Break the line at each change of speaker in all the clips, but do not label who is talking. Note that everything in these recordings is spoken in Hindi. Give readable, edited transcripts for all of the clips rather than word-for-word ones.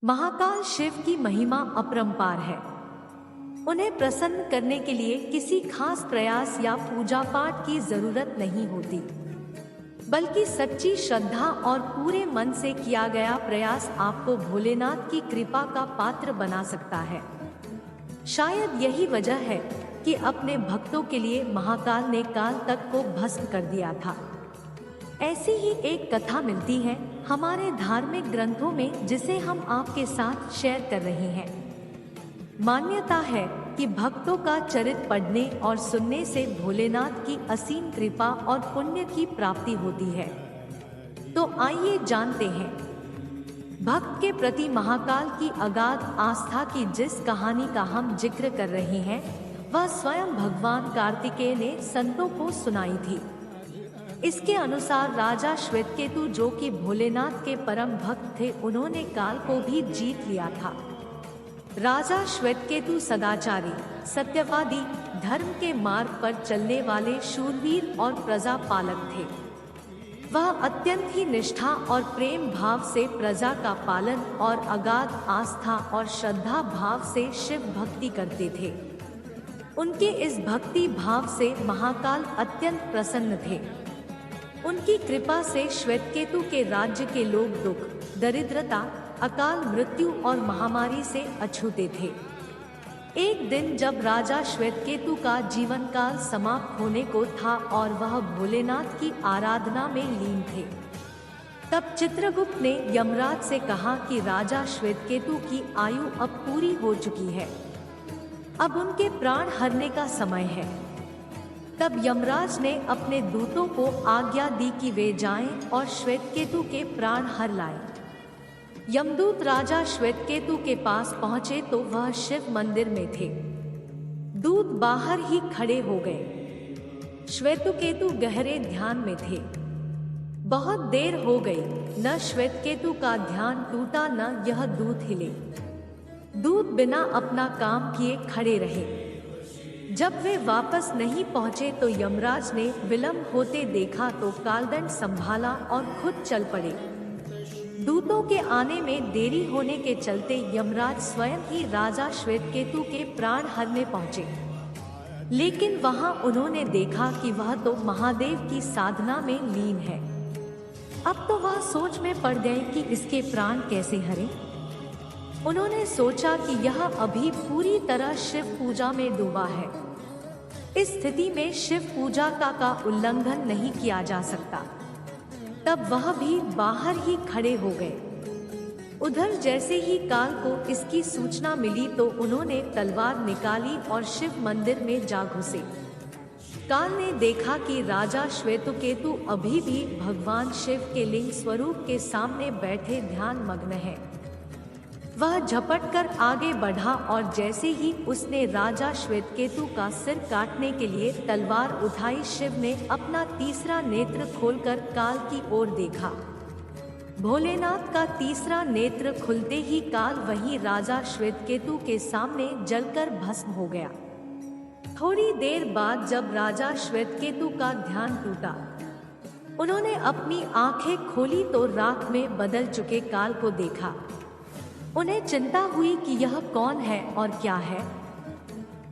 महाकाल शिव की महिमा अपरंपार है। उन्हें प्रसन्न करने के लिए किसी खास प्रयास या पूजा पाठ की जरूरत नहीं होती, बल्कि सच्ची श्रद्धा और पूरे मन से किया गया प्रयास आपको भोलेनाथ की कृपा का पात्र बना सकता है। शायद यही वजह है कि अपने भक्तों के लिए महाकाल ने काल तक को भस्म कर दिया था। ऐसी ही एक कथा मिलती है हमारे धार्मिक ग्रंथों में, जिसे हम आपके साथ शेयर कर रहे हैं। मान्यता है कि भक्तों का चरित्र पढ़ने और सुनने से भोलेनाथ की असीम कृपा और पुण्य की प्राप्ति होती है। तो आइए जानते हैं भक्त के प्रति महाकाल की अगाध आस्था की जिस कहानी का हम जिक्र कर रहे हैं, वह स्वयं भगवान कार्तिकेय ने संतों को सुनाई थी। इसके अनुसार राजा श्वेतकेतु, जो कि भोलेनाथ के परम भक्त थे, उन्होंने काल को भी जीत लिया था। राजा श्वेतकेतु सदाचारी, सत्यवादी, धर्म के मार्ग पर चलने वाले शूरवीर और प्रजा पालक थे। वह अत्यंत ही निष्ठा और प्रेम भाव से प्रजा का पालन और अगाध आस्था और श्रद्धा भाव से शिव भक्ति करते थे। उनके इस भक्ति भाव से महाकाल अत्यंत प्रसन्न थे। उनकी कृपा से श्वेतकेतु के राज्य के लोग दुख, दरिद्रता, अकाल मृत्यु और महामारी से अछूते थे। एक दिन जब राजा श्वेतकेतु का जीवन काल समाप्त होने को था और वह भोलेनाथ की आराधना में लीन थे, तब चित्रगुप्त ने यमराज से कहा कि राजा श्वेतकेतु की आयु अब पूरी हो चुकी है, अब उनके प्राण हरने का समय है। तब यमराज ने अपने दूतों को आज्ञा दी कि वे जाएं और श्वेतकेतु के प्राण हर लाएं। यमदूत राजा श्वेतकेतु के पास पहुंचे तो वह शिव मंदिर में थे। दूत बाहर ही खड़े हो गए। श्वेतकेतु गहरे ध्यान में थे। बहुत देर हो गई, न श्वेतकेतु का ध्यान टूटा न यह दूत हिले। दूत बिना अपना काम किए खड़े रहे। जब वे वापस नहीं पहुंचे तो यमराज ने विलंब होते देखा तो कालदंड संभाला और खुद चल पड़े। दूतों के आने में देरी होने के चलते यमराज स्वयं ही राजा श्वेतकेतु के प्राण हरने पहुंचे, लेकिन वहां उन्होंने देखा कि वह तो महादेव की साधना में लीन है। अब तो वह सोच में पड़ गए कि इसके प्राण कैसे हरे। उन्होंने सोचा कि यह अभी पूरी तरह शिव पूजा में डूबा है। इस स्थिति में शिव पूजा का उल्लंघन नहीं किया जा सकता। तब वह भी बाहर ही खड़े हो गए। उधर जैसे ही काल को इसकी सूचना मिली तो उन्होंने तलवार निकाली और शिव मंदिर में जा घुसे। काल ने देखा कि राजा श्वेतकेतु अभी भी भगवान शिव के लिंग स्वरूप के सामने बैठे ध्यान मग्न है। वह झपट कर आगे बढ़ा और जैसे ही उसने राजा श्वेतकेतु का सिर काटने के लिए तलवार उठाई, शिव ने अपना तीसरा नेत्र खोलकर काल की ओर देखा। भोलेनाथ का तीसरा नेत्र खुलते ही काल वही राजा श्वेतकेतु के सामने जलकर भस्म हो गया। थोड़ी देर बाद जब राजा श्वेतकेतु का ध्यान टूटा, उन्होंने अपनी आंखें खोली तो राख में बदल चुके काल को देखा। उन्हें चिंता हुई कि यह कौन है और क्या है।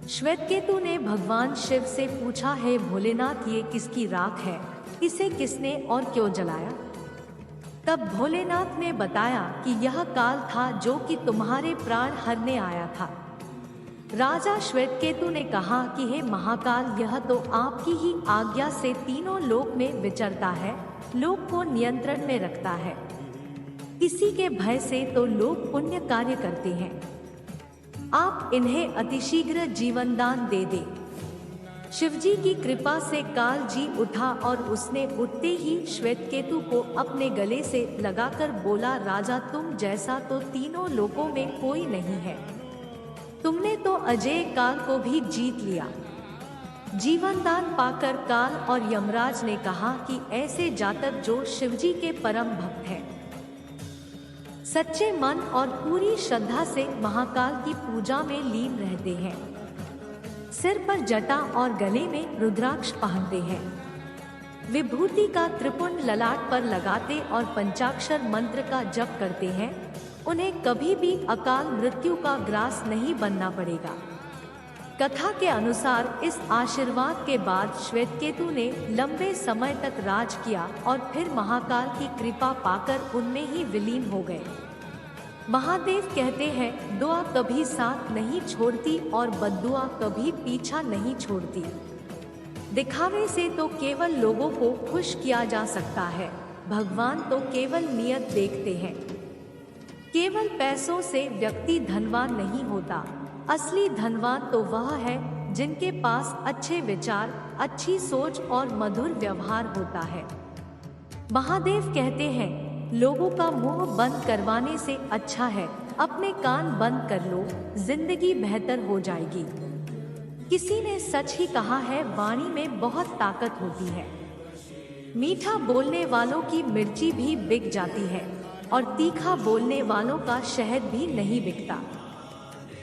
श्वेतकेतु ने भगवान शिव से पूछा, है भोलेनाथ, ये किसकी राख है? इसे किसने और क्यों जलाया? तब भोलेनाथ ने बताया कि यह काल था जो कि तुम्हारे प्राण हरने आया था। राजा श्वेतकेतु ने कहा कि हे महाकाल, यह तो आपकी ही आज्ञा से तीनों लोक में विचरता है, लोक को नियंत्रण में रखता है। किसी के भय से तो लोग पुण्य कार्य करते हैं। आप इन्हें अतिशीघ्र जीवन दान दे दे। शिवजी की कृपा से काल जी उठा और उसने उठते ही श्वेतकेतु को अपने गले से लगाकर बोला, राजा, तुम जैसा तो तीनों लोकों में कोई नहीं है। तुमने तो अजय काल को भी जीत लिया। जीवन दान पाकर काल और यमराज ने कहा कि ऐसे जातक जो शिवजी के परम भक्त हैं, सच्चे मन और पूरी श्रद्धा से महाकाल की पूजा में लीन रहते हैं, सिर पर जटा और गले में रुद्राक्ष पहनते हैं, विभूति का त्रिपुंड ललाट पर लगाते और पंचाक्षर मंत्र का जप करते हैं, उन्हें कभी भी अकाल मृत्यु का ग्रास नहीं बनना पड़ेगा। कथा के अनुसार इस आशीर्वाद के बाद श्वेतकेतु ने लंबे समय तक राज किया और फिर महाकाल की कृपा पाकर उनमें ही विलीन हो गए। महादेव कहते हैं, दुआ कभी साथ नहीं छोड़ती और बद्दुआ कभी पीछा नहीं छोड़ती। दिखावे से तो केवल लोगों को खुश किया जा सकता है, भगवान तो केवल नियत देखते हैं। केवल पैसों से व्यक्ति धनवान नहीं होता, असली धनवान तो वह है जिनके पास अच्छे विचार, अच्छी सोच और मधुर व्यवहार होता है। महादेव कहते हैं, लोगों का मुंह बंद करवाने से अच्छा है अपने कान बंद कर लो, जिंदगी बेहतर हो जाएगी। किसी ने सच ही कहा है, वाणी में बहुत ताकत होती है। मीठा बोलने वालों की मिर्ची भी बिक जाती है और तीखा बोलने वालों का शहद भी नहीं बिकता।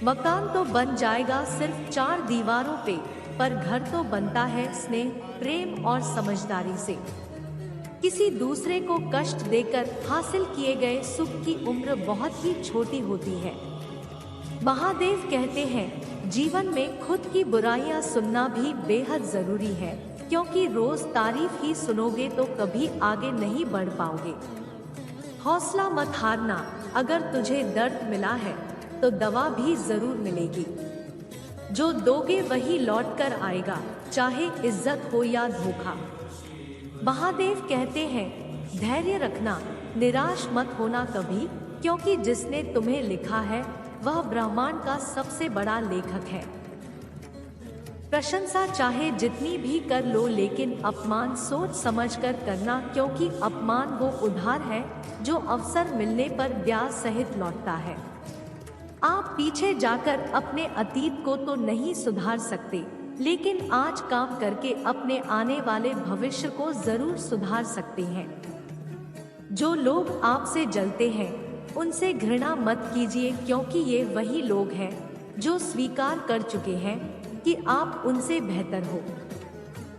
मकान तो बन जाएगा सिर्फ 4 दीवारों पे, पर घर तो बनता है स्नेह, प्रेम और समझदारी से। किसी दूसरे को कष्ट देकर हासिल किए गए सुख की उम्र बहुत ही छोटी होती है। महादेव कहते हैं, जीवन में खुद की बुराइयां सुनना भी बेहद जरूरी है, क्योंकि रोज तारीफ ही सुनोगे तो कभी आगे नहीं बढ़ पाओगे। हौसला मत हारना, अगर तुझे दर्द मिला है तो दवा भी जरूर मिलेगी। जो दोगे वही लौट कर आएगा, चाहे इज्जत हो या धोखा। महादेव कहते हैं, धैर्य रखना, निराश मत होना कभी, क्योंकि जिसने तुम्हें लिखा है वह ब्रह्मांड का सबसे बड़ा लेखक है। प्रशंसा चाहे जितनी भी कर लो, लेकिन अपमान सोच समझकर करना, क्योंकि अपमान वो उधार है जो अवसर मिलने पर ब्याज सहित लौटता है। आप पीछे जाकर अपने अतीत को तो नहीं सुधार सकते, लेकिन आज काम करके अपने आने वाले भविष्य को जरूर सुधार सकते हैं। जो लोग आपसे जलते हैं उनसे घृणा मत कीजिए, क्योंकि ये वही लोग हैं जो स्वीकार कर चुके हैं कि आप उनसे बेहतर हो।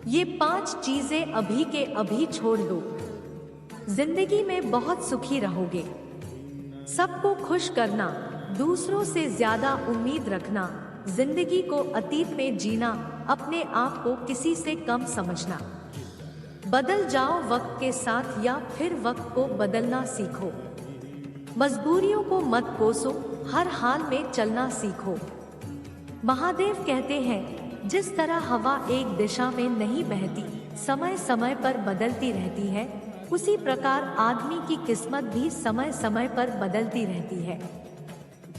ये 5 चीजें अभी के अभी छोड़ दो, जिंदगी में बहुत सुखी रहोगे। सबको खुश करना, दूसरों से ज्यादा उम्मीद रखना, जिंदगी को अतीत में जीना, अपने आप को किसी से कम समझना। बदल जाओ वक्त के साथ या फिर वक्त को बदलना सीखो। मजबूरियों को मत कोसो, हर हाल में चलना सीखो। महादेव कहते हैं, जिस तरह हवा एक दिशा में नहीं बहती, समय समय पर बदलती रहती है, उसी प्रकार आदमी की किस्मत भी समय समय पर बदलती रहती है।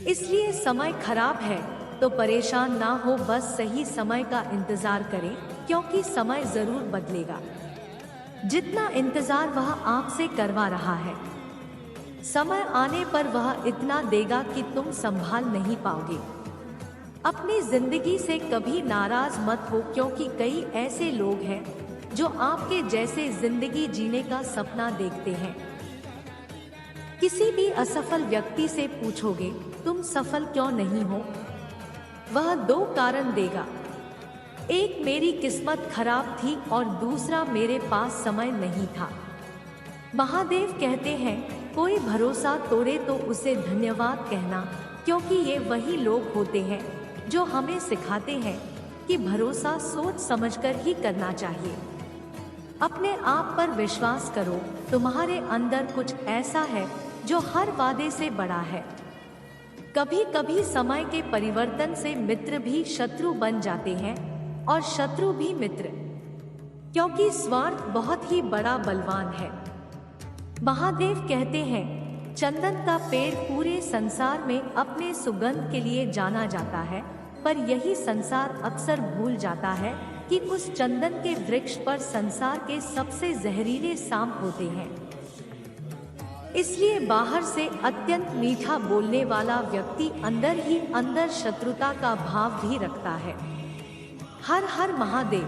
इसलिए समय खराब है तो परेशान ना हो, बस सही समय का इंतजार करें, क्योंकि समय जरूर बदलेगा। जितना इंतजार वह आपसे करवा रहा है, समय आने पर वह इतना देगा कि तुम संभाल नहीं पाओगे। अपनी जिंदगी से कभी नाराज मत हो, क्योंकि कई ऐसे लोग हैं जो आपके जैसे जिंदगी जीने का सपना देखते हैं। किसी भी असफल व्यक्ति से पूछोगे तुम सफल क्यों नहीं हो, वह 2 कारण देगा। एक, मेरी किस्मत खराब थी, और दूसरा, मेरे पास समय नहीं था। महादेव कहते हैं, कोई भरोसा तोड़े तो उसे धन्यवाद कहना, क्योंकि ये वही लोग होते हैं जो हमें सिखाते हैं कि भरोसा सोच समझकर ही करना चाहिए। अपने आप पर विश्वास करो, तुम्हारे अंदर कुछ ऐसा है जो हर वादे से बड़ा है। कभी कभी समय के परिवर्तन से मित्र भी शत्रु बन जाते हैं और शत्रु भी मित्र, क्योंकि स्वार्थ बहुत ही बड़ा बलवान है। महादेव कहते हैं, चंदन का पेड़ पूरे संसार में अपने सुगंध के लिए जाना जाता है, पर यही संसार अक्सर भूल जाता है कि उस चंदन के वृक्ष पर संसार के सबसे जहरीले सांप होते हैं। इसलिए बाहर से अत्यंत मीठा बोलने वाला व्यक्ति अंदर ही अंदर शत्रुता का भाव भी रखता है। हर हर महादेव।